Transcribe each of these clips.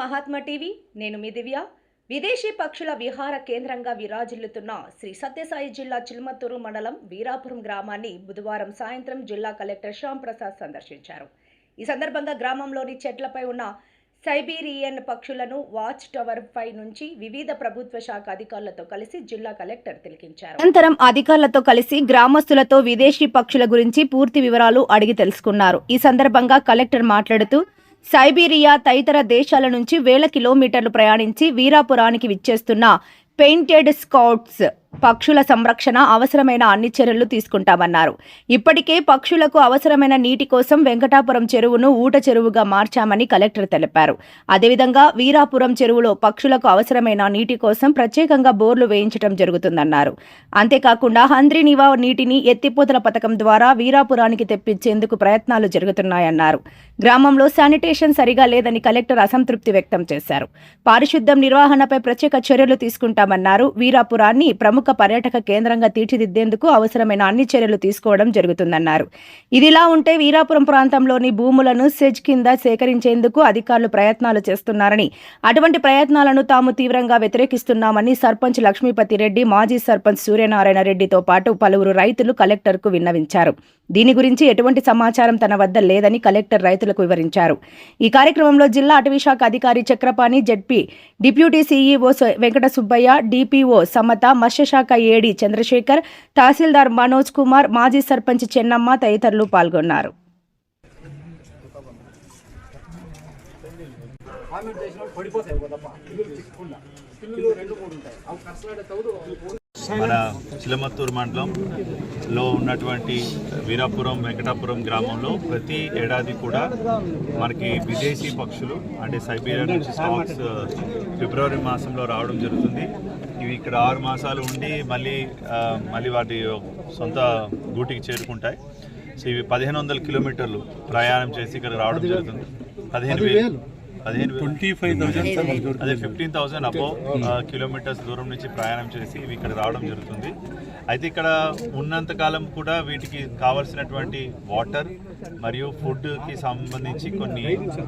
Mahatma TV నేను మీ దివ్య. విదేశీ పక్షుల విహార కేంద్రంగా విరాజిల్లుతున్న శ్రీ సత్యసాయి జిల్లా చిల్మత్తూరు మండలం వీరాపురం గ్రామాన్ని బుధవారం సాయంత్రం జిల్లా కలెక్టర్ శ్యామ్ ప్రసాద్ సందర్శించారు. ఈ సందర్భంగా గ్రామంలోని చెట్లపై ఉన్న సైబీరియన్ పక్షులను వాచ్ టవర్ పై నుంచి వివిధ ప్రభుత్వ శాఖ అధికారులతో కలిసి జిల్లా కలెక్టర్ తిలకించారు. అనంతరం అధికారులతో కలిసి గ్రామస్తులతో విదేశీ పక్షుల గురించి పూర్తి వివరాలు అడిగి తెలుసుకున్నారు. ఈ సందర్భంగా కలెక్టర్ మాట్లాడుతూ సైబీరియా తదితర దేశాల నుంచి వేల కిలోమీటర్లు ప్రయాణించి వీరాపురానికి విచ్చేస్తున్న పెయింటెడ్ స్కౌట్స్ పక్షుల సంరక్షణ అవసరమైన అన్ని చర్యలు తీసుకుంటామన్నారు. ఇప్పటికే పక్షులకు అవసరమైన నీటి కోసం వెంకటాపురం చెరువును ఊట చెరువుగా మార్చామని కలెక్టర్ తెలిపారు. అదేవిధంగా వీరాపురం చెరువులో పక్షులకు అవసరమైన నీటి కోసం ప్రత్యేకంగా బోర్లు వేయించడం జరుగుతుందన్నారు. అంతేకాకుండా హంద్రీనివా నీటిని ఎత్తిపోతల పథకం ద్వారా వీరాపురానికి తెప్పించేందుకు ప్రయత్నాలు జరుగుతున్నాయన్నారు. గ్రామంలో శానిటేషన్ సరిగా లేదని కలెక్టర్ అసంతృప్తి వ్యక్తం చేశారు. పారిశుద్ధ్యం నిర్వహణపై ప్రత్యేక చర్యలు తీసుకుంటామన్నారు. వీరాపురాన్ని ప్రముఖ పర్యాటక కేంద్రంగా తీర్చిదిద్దేందుకు అవసరమైన అన్ని చర్యలు తీసుకోవడం జరుగుతుందన్నారు. ఇదిలా ఉంటే వీరాపురం ప్రాంతంలోని భూములను సెజ్ కింద సేకరించేందుకు అధికారులు ప్రయత్నాలు చేస్తున్నారని, అటువంటి ప్రయత్నాలను తాము తీవ్రంగా వ్యతిరేకిస్తున్నామని సర్పంచ్ లక్ష్మీపతి రెడ్డి, మాజీ సర్పంచ్ సూర్యనారాయణ రెడ్డితో పాటు పలువురు రైతులు కలెక్టర్కు విన్నవించారు. దీని గురించి ఎటువంటి సమాచారం తన వద్ద లేదని కలెక్టర్ రైతులకు వివరించారు. ఈ కార్యక్రమంలో జిల్లా అటవీశాఖ అధికారి Chakrapani, ZP deputy CEO Venkata Subbaiah, DPO Samatha, మత్స్యశాఖ ఏడీ చంద్రశేఖర్, తహసీల్దార్ మనోజ్ కుమార్, మాజీ సర్పంచ్ చెన్నమ్మ తదితరులు పాల్గొన్నారు. మన చిలమత్తూరు మండలంలో ఉన్నటువంటి వీరాపురం వెంకటాపురం గ్రామంలో ప్రతి ఏడాది కూడా మనకి విదేశీ పక్షులు అంటే సైబీరియా నుంచి స్టాక్స్ ఫిబ్రవరి మాసంలో రావడం జరుగుతుంది. ఇవి ఇక్కడ 6 మాసాలు ఉండి మళ్ళీ వాటి సొంత గూటికి చేరుకుంటాయి. సో ఇవి 1500 కిలోమీటర్లు ప్రయాణం చేసి ఇక్కడ రావడం జరుగుతుంది. 15,000 అదే 15,000 అబోవ్ కిలోమీటర్స్ దూరం నుంచి ప్రయాణం చేసి ఇవి ఇక్కడ రావడం జరుగుతుంది. అయితే ఇక్కడ ఉన్నంతకాలం కూడా వీటికి కావాల్సినటువంటి వాటర్ మరియు ఫుడ్కి సంబంధించి కొన్ని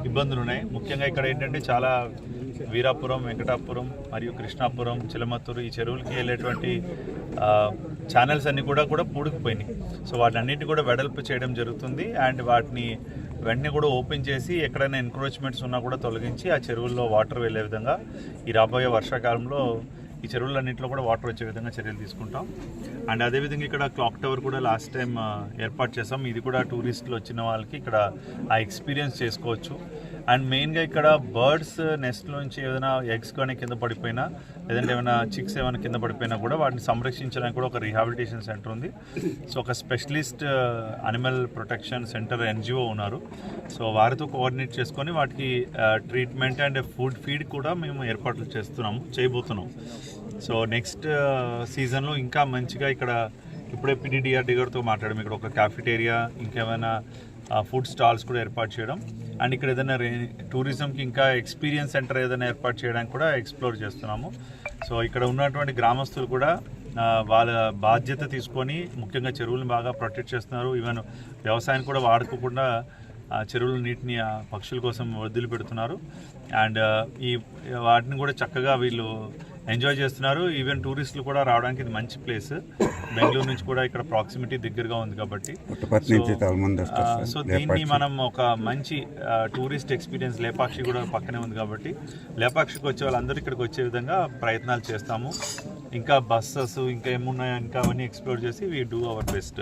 ఇబ్బందులు ఉన్నాయి. ముఖ్యంగా ఇక్కడ ఏంటంటే చాలా వీరాపురం, వెంకటాపురం మరియు కృష్ణాపురం, చిలమత్తూరు ఈ చెరువులకి వెళ్ళేటువంటి ఛానల్స్ అన్నీ కూడా పూడుకుపోయినాయి. సో వాటి అన్నింటినీ కూడా వెడల్పు చేయడం జరుగుతుంది. అండ్ వాటిని వెంటనే కూడా ఓపెన్ చేసి ఎక్కడైనా ఎన్క్రోచ్మెంట్స్ ఉన్నా కూడా తొలగించి ఆ చెరువుల్లో వాటర్ వెళ్ళే విధంగా ఈ రాబోయే వర్షాకాలంలో ఈ చెరువులన్నింటిలో కూడా వాటర్ వచ్చే విధంగా చర్యలు తీసుకుంటాం. అండ్ అదేవిధంగా ఇక్కడ క్లాక్ టవర్ కూడా లాస్ట్ టైం ఏర్పాటు చేసాం. ఇది కూడా టూరిస్టులు వచ్చిన వాళ్ళకి ఇక్కడ ఆ ఎక్స్పీరియన్స్ చేసుకోవచ్చు. అండ్ మెయిన్గా ఇక్కడ బర్డ్స్ నెస్ట్లోంచి ఏదైనా ఎగ్స్ కానీ కింద పడిపోయినా, లేదంటే ఏమైనా చిక్స్ ఏమైనా కింద పడిపోయినా కూడా వాటిని సంరక్షించడానికి కూడా ఒక రీహాబిలిటేషన్ సెంటర్ ఉంది. సో ఒక specialist animal protection centre NGO ఉన్నారు. సో వారితో కోఆర్డినేట్ చేసుకొని వాటికి ట్రీట్మెంట్ అండ్ ఫీడ్ కూడా మేము ఏర్పాట్లు చేయబోతున్నాం. సో నెక్స్ట్ సీజన్లో ఇంకా మంచిగా ఇక్కడ ఇప్పుడే పిడిడిఆర్డీ గారితో మాట్లాడడం, ఇక్కడ ఒక క్యాఫిటేరియా, ఇంకేమైనా ఫుడ్ స్టాల్స్ కూడా ఏర్పాటు చేయడం, అండ్ ఇక్కడ ఏదైనా టూరిజంకి ఇంకా ఎక్స్పీరియన్స్ సెంటర్ ఏదైనా ఏర్పాటు చేయడానికి కూడా ఎక్స్ప్లోర్ చేస్తున్నాము. సో ఇక్కడ ఉన్నటువంటి గ్రామస్తులు కూడా వాళ్ళ బాధ్యత తీసుకొని ముఖ్యంగా చెరువులను బాగా ప్రొటెక్ట్ చేస్తున్నారు. ఈవెన్ వ్యవసాయాన్ని కూడా వాడుకోకుండా చెరువుల నీటిని పక్షుల కోసం వదిలిపెడుతున్నారు. అండ్ ఈ వాటిని కూడా చక్కగా వీళ్ళు ఎంజాయ్ చేస్తున్నారు. ఈవెన్ టూరిస్టులు కూడా రావడానికి ఇది మంచి ప్లేస్. బెంగళూరు నుంచి కూడా ఇక్కడ ప్రాక్సిమిటీ దగ్గరగా ఉంది కాబట్టి సో దీన్ని మనం ఒక మంచి టూరిస్ట్ ఎక్స్పీరియన్స్, లేపాక్షి కూడా పక్కనే ఉంది కాబట్టి లేపాక్షికి వచ్చే వాళ్ళందరూ ఇక్కడికి వచ్చే విధంగా ప్రయత్నాలు చేస్తాము. ఇంకా బస్సెస్ ఇంకా ఏమున్నాయో ఇంకా అవన్నీ ఎక్స్ప్లోర్ చేసి వీ డూ అవర్ బెస్ట్.